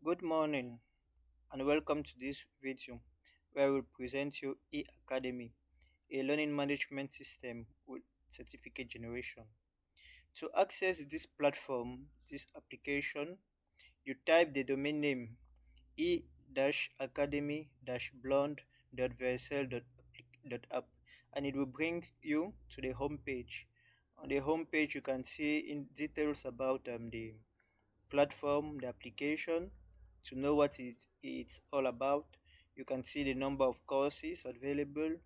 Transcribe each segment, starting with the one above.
Good morning and welcome to this video where I will present you e-Academy, a learning management system with certificate generation. To access this platform, this application, you type the domain name e-academy-blonde.vercel.app and it will bring you to the home page. On the home page, you can see in details about the platform, the application, to know what it's all about. You can see the number of courses available,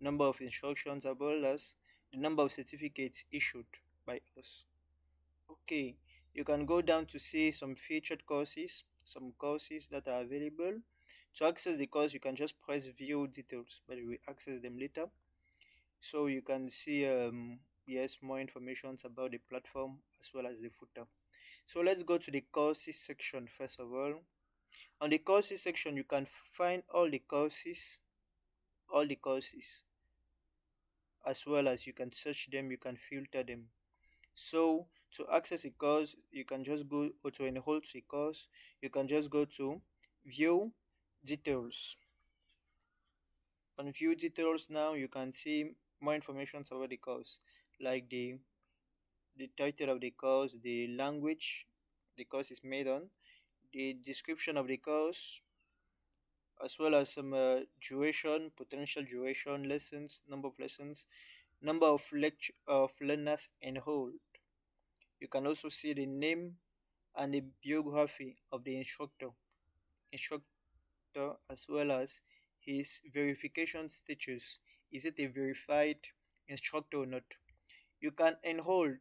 number of instructions as well as the number of certificates issued by us. Okay, you can go down to see some featured courses, some courses that are available. To access the course, you can just press view details, but we will access them later. So you can see yes, more information about the platform as well as the footer. So let's go to the courses section first of all. On the courses section, you can find all the courses, as well as you can search them, you can filter them. So to access a course, you can just go, or to enroll to a course, you can just go to view details. On view details now, you can see more information about the course, like the title of the course, the language the course is made on, the description of the course, as well as some duration, potential duration, lessons, number of lessons, number of lecture of learners enrolled. You can also see the name and the biography of the instructor as well as his verification status. Is it a verified instructor or not? You can enroll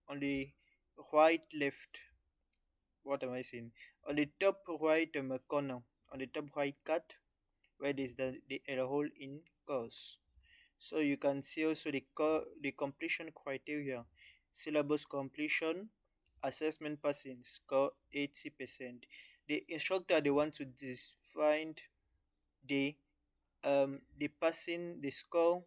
on the right left. What am I saying? On the top right corner, on the top right cut, where is the enroll in course. So you can see also the completion criteria, syllabus completion, assessment passing score 80%. The instructor they want to define the the score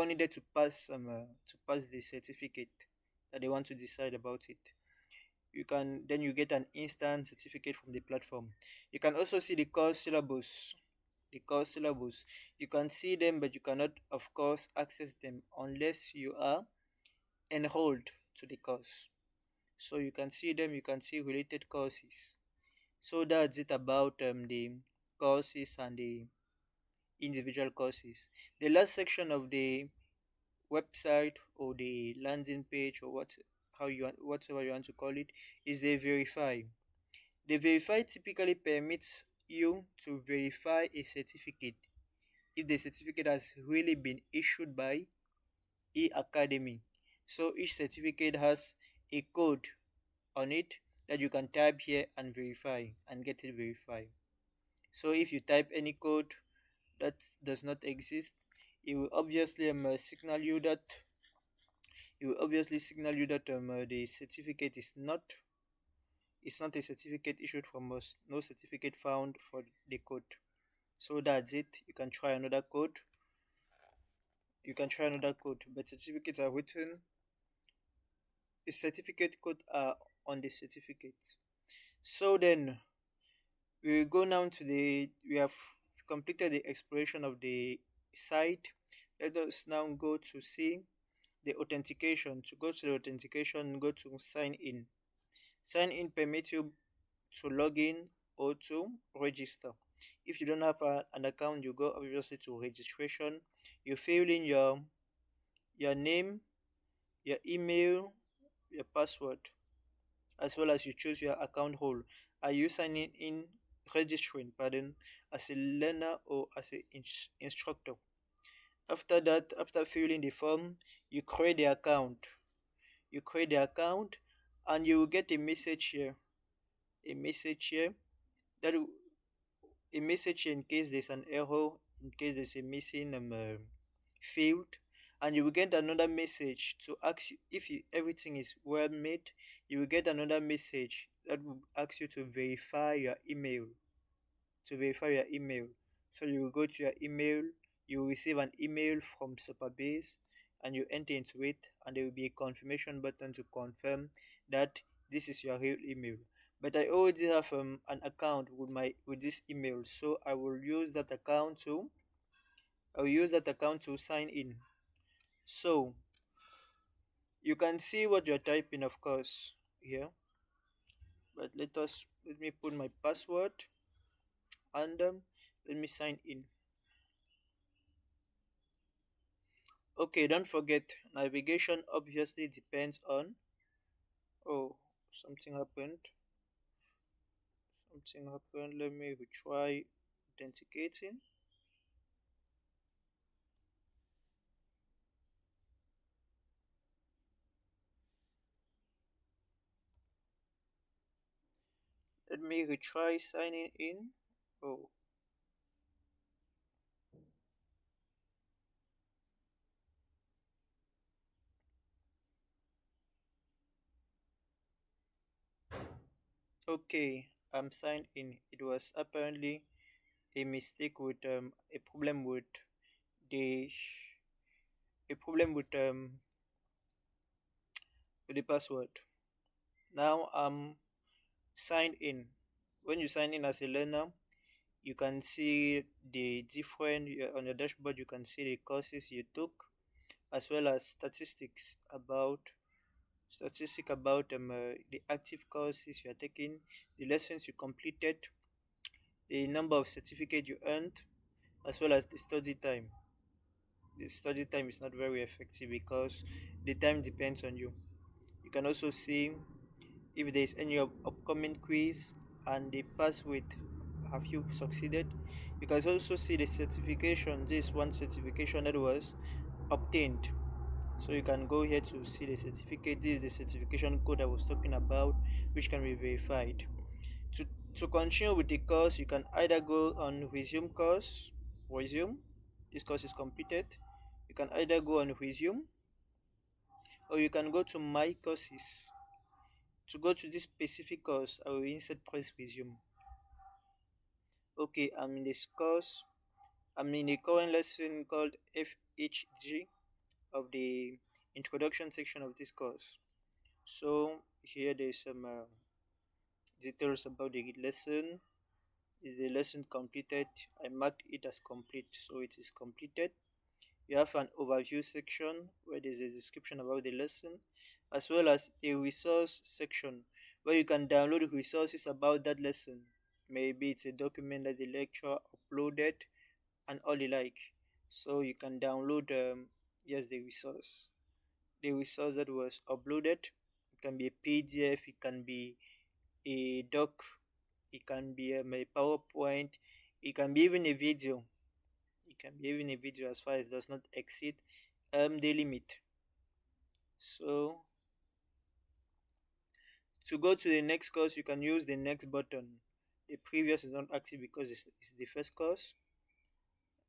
needed to pass the certificate that they want to decide about it. You get an instant certificate from the platform. You can also see the course syllabus. You can see them, but you cannot, of course, access them unless you are enrolled to the course. So you can see them, you can see related courses. So that's it about the courses and the individual courses. The last section of the website or the landing page or whatever you want to call it is the verify. The verify typically permits you to verify a certificate if the certificate has really been issued by e-Academy. So each certificate has a code on it that you can type here and verify and get it verified. So if you type any code that does not exist, it will obviously signal you that the certificate is not it's not a certificate issued from us. No certificate found for the code. So that's it. You can try another code, but certificates are written. The certificate code are on the certificate. So then we will go now to we have completed the exploration of the site. Let us now go to see the authentication. To go to the authentication, go to sign in. Sign in permits you to log in or to register. If you don't have an account, you go obviously to registration. You fill in your name, your email, your password, as well as you choose your account role. Are you signing in, registering, pardon, as a learner or as an instructor? After that, after filling the form, you create the account. You create the account, and you will get a message here. A message here that will- a message here in case there's an error, in case there's a missing field, and you will get another message to ask you if everything is well made. You will get another message that will ask you to verify your email. To verify your email, so you will go to your email. You will receive an email from Superbase, and you enter into it, and there will be a confirmation button to confirm that this is your real email. but I already have an account with this email, so I will use that account to sign in. So you can see what you're typing, of course, here. But let me put my password, and let me sign in. Okay, don't forget, navigation obviously depends on. Oh, something happened. Something happened. Let me retry authenticating. Let me retry signing in. Oh, okay. I'm signed in. It was apparently a mistake with the a problem with the password. Now I'm signed in. When you sign in as a learner, you can see the different on your dashboard. You can see the courses you took, as well as statistic about the active courses you are taking, the lessons you completed, the number of certificates you earned, as well as the study time. The study time is not very effective because the time depends on you. You can also see if there is any upcoming quiz and the pass with have you succeeded. You can also see the certification. This one certification that was obtained. So you can go here to see the certificate. This is the certification code I was talking about, which can be verified. To to continue with the course, you can either go on resume. This course is completed. You can either go on resume, or you can go to my courses. To go to this specific course, I will instead press resume. Okay, I'm in this course. I'm in a current lesson called FHG of the introduction section of this course. So here there's some details about the lesson. Is the lesson completed? I marked it as complete, so it is completed. You have an overview section where there's a description about the lesson, as well as a resource section where you can download resources about that lesson. Maybe it's a document that the lecturer uploaded and all the like. So you can download yes, the resource that was uploaded. It can be a PDF, it can be a doc, it can be a PowerPoint, it can be even a video. It can be even a video as far as it does not exceed the limit. So to go to the next course, you can use the next button. The previous is not active because it's the first course.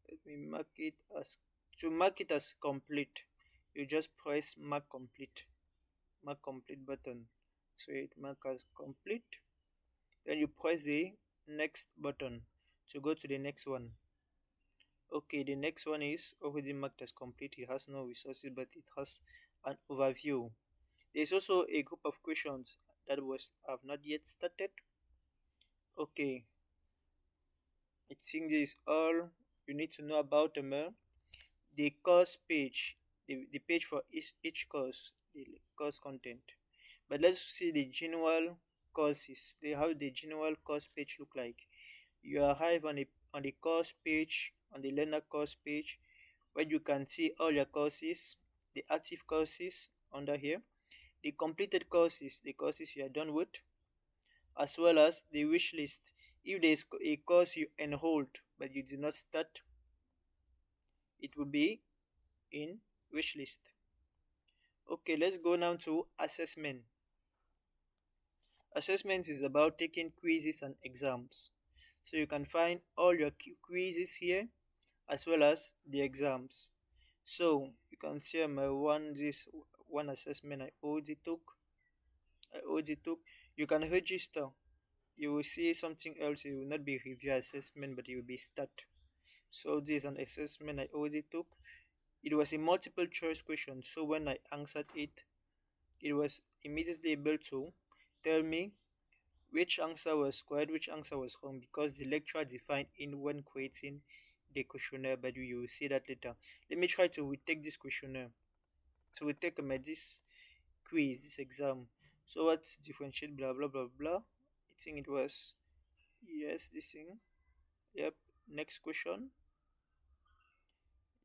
Let me mark it as complete. You just press mark complete button. So it mark as complete. Then you press the next button to go to the next one. Okay, the next one is already marked as complete. It has no resources, but it has an overview. There's also a group of questions that was have not yet started. Okay, I think this is all you need to know about the course page, the page for each course, the course content. But let's see the general courses. How the general course page look like. You arrive on the course page, on the learner course page, where you can see all your courses, the active courses under here, the completed courses, the courses you are done with, as well as the wish list. If there is a course you enrolled but you did not start, it will be in wish list. Okay, let's go now to assessment. Assessment is about taking quizzes and exams. So you can find all your quizzes here as well as the exams. So you can see my this one assessment I already took. You can register. You will see something else. It will not be review assessment, but it will be start. So this is an assessment I already took. It was a multiple choice question. So when I answered it, it was immediately able to tell me which answer was correct, which answer was wrong, because the lecturer defined in when creating the questionnaire, but you will see that later. Let me try to retake this questionnaire. So we take this quiz, this exam. So what's differentiate blah blah blah blah. I think it was yes, this thing. Yep. Next question.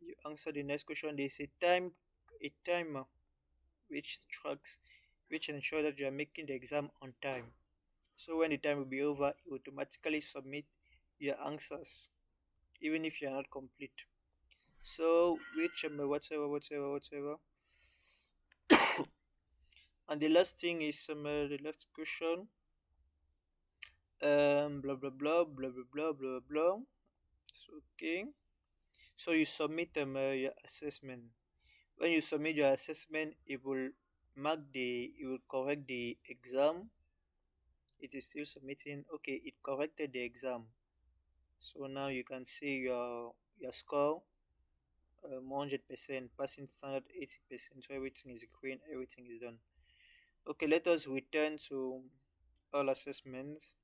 You answer the next question. They say a timer which tracks, which ensure that you are making the exam on time. So when the time will be over, you automatically submit your answers, even if you are not complete. So which whatever. And the last thing is the last question. Blah blah blah blah blah blah blah blah. So okay. So you submit your assessment. When you submit your assessment, it will correct the exam. It is still submitting. Okay, it corrected the exam. So now you can see your score 100%, passing standard 80%. So everything is green, everything is done. Okay, let us return to all assessments.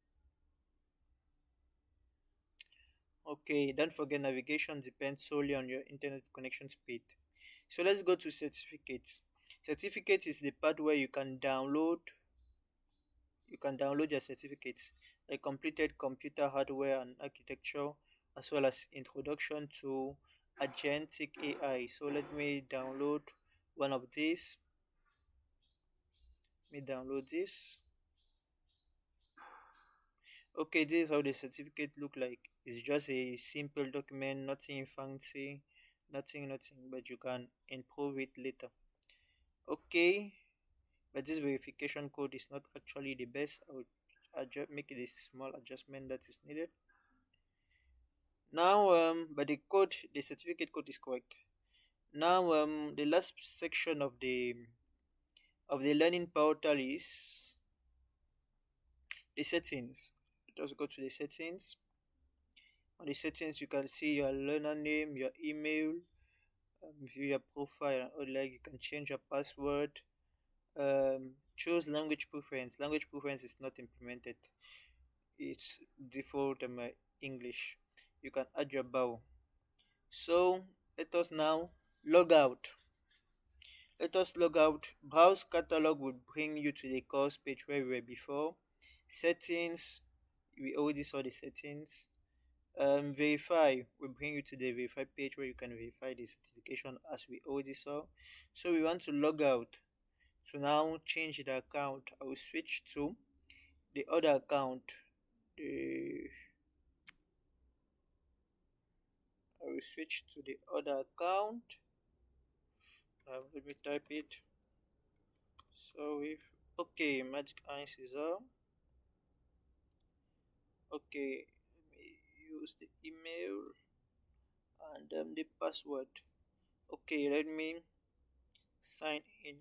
Okay, don't forget navigation depends solely on your internet connection speed. So let's go to certificates. Certificate is the part where you can download your certificates, like completed computer hardware and architecture, as well as introduction to agentic AI. So let me download one of these. Let me download this. Okay, this is how the certificate look like. It's just a simple document, nothing fancy, nothing, but you can improve it later. Okay, but this verification code is not actually the best. I would make it a small adjustment that is needed. Now, but the certificate code is correct. Now, the last section of the learning portal is the settings. Let us go to the settings. On the settings, you can see your learner name, your email, view your profile, and all like you can change your password. Choose language preference. Language preference is not implemented. It's default English. You can add your bow. So let us now log out. Let us log out. Browse catalog will bring you to the course page where we were before. Settings, we already saw the settings. Verify will bring you to the verify page where you can verify the certification as we already saw. So we want to log out. So now change the account. I will switch to the other account. The I will switch to the other account. Let me type it. So if okay, Magic Eye Scissor. Okay, let me use the email and the password. Okay, let me sign in.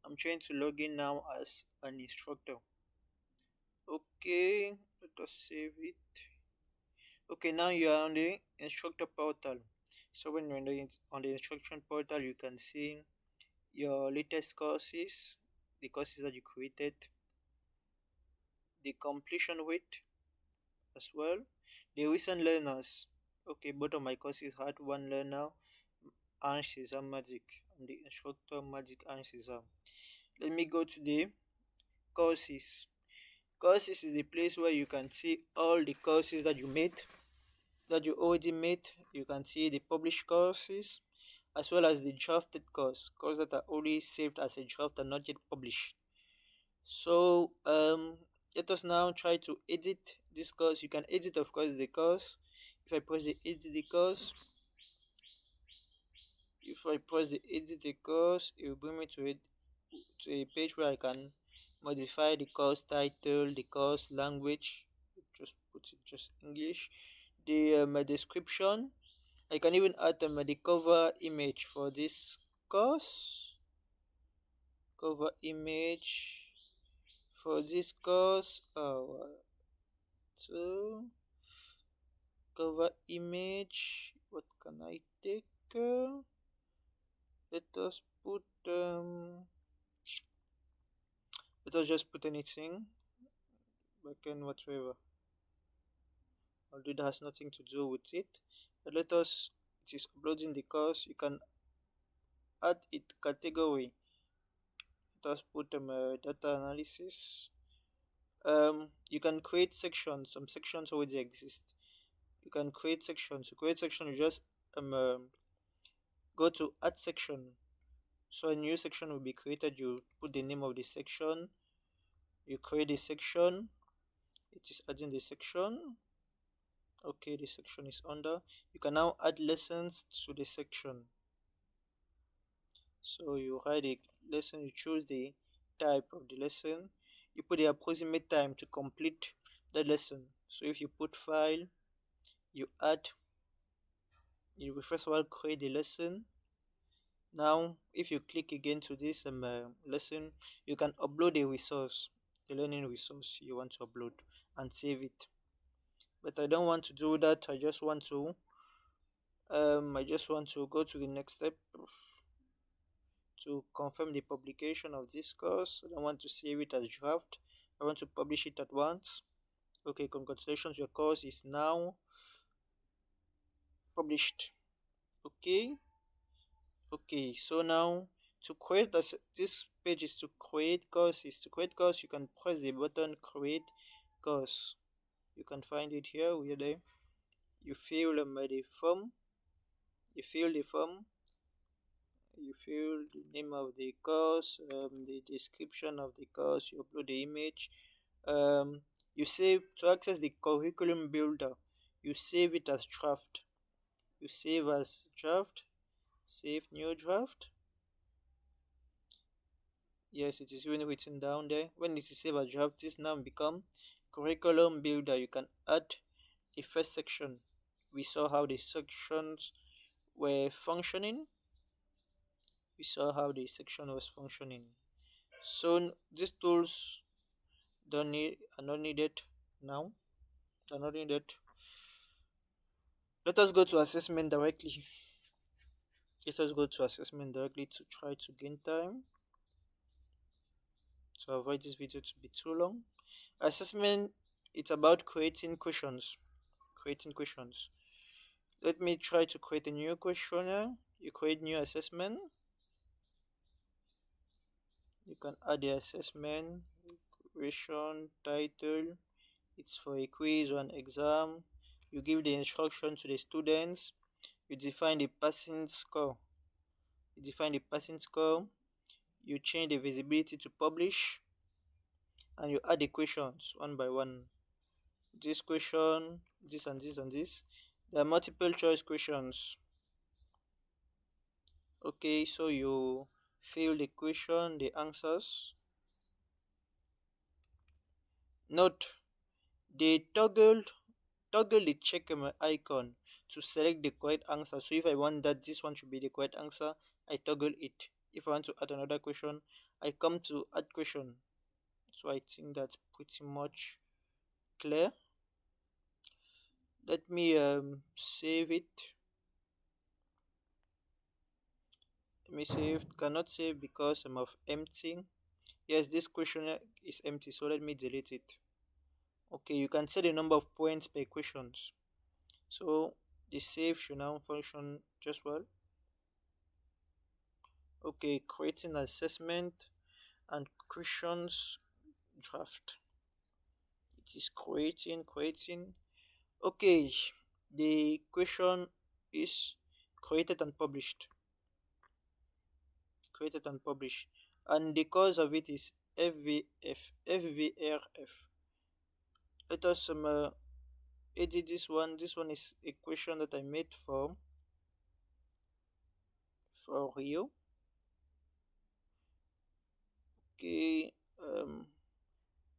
I'm trying to log in now as an instructor. Okay, let us save it. Okay, now you are on the instructor portal. So when you're on the instruction portal, you can see your latest courses, the courses that you created, the completion rate as well, the recent learners. Okay, both of my courses had one learner, Anne Shazam Magic, and the instructor Magic Anne Shazam. Let me go to the courses. Courses is the place where you can see all the courses that you already made. You can see the published courses as well as the drafted courses that are only saved as a draft and not yet published. So let us now try to edit this course. You can edit, of course, the course. If I press the edit the course, it will bring me to a page where I can modify the course title, the course language. Just put it just English. The description. I can even add the cover image for this course. Cover image for this course. So cover image. What can I take? Let us put Let us just put anything, backend whatsoever, although it has nothing to do with it. But let us, it is uploading the course. You can add it category. Let us put data analysis. You can create sections. Some sections already exist. You can create sections. To create section, you just go to add section. So a new section will be created. You put the name of the section. You create a section. It is adding the section. Okay, the section is under. You can now add lessons to the section. So you write a lesson, you choose the type of the lesson, you put the approximate time to complete the lesson. So if you put file, you add, you will first of all create the lesson. Now if you click again to this lesson, you can upload a resource, the learning resource you want to upload, and save it. But I don't want to do that. I just want to go to the next step to confirm the publication of this course. I don't want to save it as draft. I want to publish it at once. Okay, congratulations, your course is now published. Okay, so now to create this page is to create course. You can press the button create course. You can find it here where there you fill the form. You fill the form. You fill the name of the course, the description of the course. You upload the image. You save to access the curriculum builder. You save it as draft. You save as draft. Save new draft. Yes, it is even written down there. When it is saved as draft, this now become curriculum builder. You can add a first section. We saw how the sections were functioning. So these tools are not needed now. Are not needed. Let us go to assessment directly. To try to gain time, to avoid this video to be too long. Assessment, it's about creating questions. Let me try to create a new questionnaire. You create new assessment. You can add the assessment, question, title. It's for a quiz or an exam. You give the instruction to the students. You define the passing score. You change the visibility to publish, and you add the questions one by one. This question, this and this and this. There are multiple choice questions. Okay, so you fill the question, the answers. Note, they toggle the check icon to select the correct answer. So if I want that this one should be the correct answer, I toggle it. If I want to add another question, I come to add question. So I think that's pretty much clear. Let me save it. Cannot save because I'm of empty. Yes, this question is empty, so let me delete it. Okay, you can set the number of points per questions. So the save should now function just well. Okay, creating assessment and questions draft. It is creating. Okay, the question is created and published. And the cause of it is FVRF. Let us edit this one. This one is a question that I made for Rio. Okay,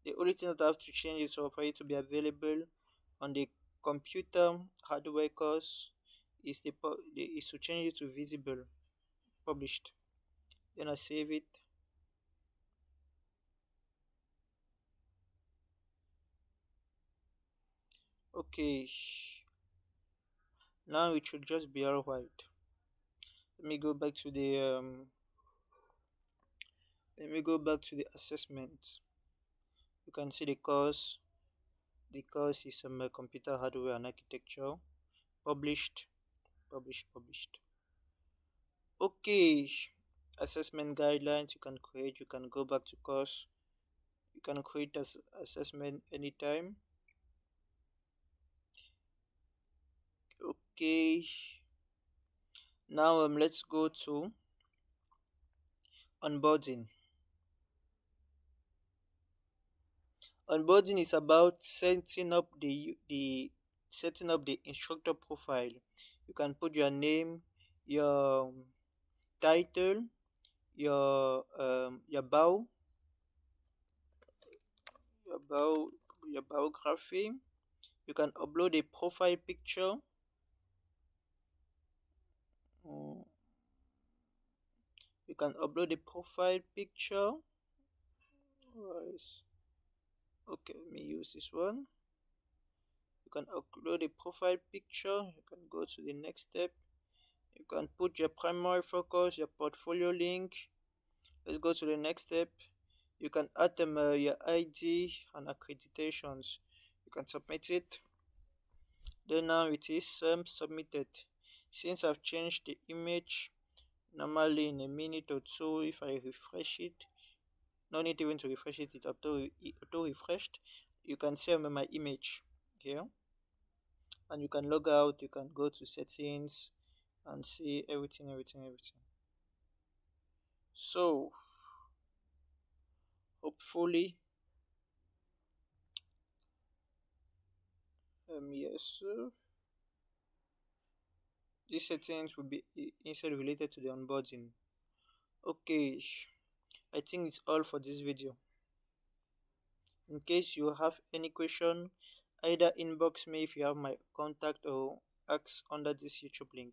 the only thing that I have to change is for it to be available on the computer hardware course is to change it to visible published. Then I save it. Okay, now it should just be all right. Let me go back to the Let me go back to the assessment. You can see the course. The course is computer hardware and architecture. Published, published. Okay, assessment guidelines you can create. You can go back to course. You can create as assessment anytime. Okay, now let's go to onboarding. Onboarding is about setting up the instructor profile. You can put your name, your title, your your bio, your biography. You can upload a profile picture. Mm, You can upload a profile picture. Yes. Okay, let me use this one. You can upload a profile picture. You can go to the next step. You can put your primary focus, your portfolio link. Let's go to the next step. You can add them your ID and accreditations. You can submit it. Then now it is submitted. Since I've changed the image, normally in a minute or two, if I refresh it, no need even to refresh it, it auto refreshed. You can see my image here, and you can log out. You can go to settings and see everything. So hopefully, yes, sir. These settings will be instead related to the onboarding. Okay, I think it's all for this video. In case you have any question, either inbox me if you have my contact or ask under this YouTube link.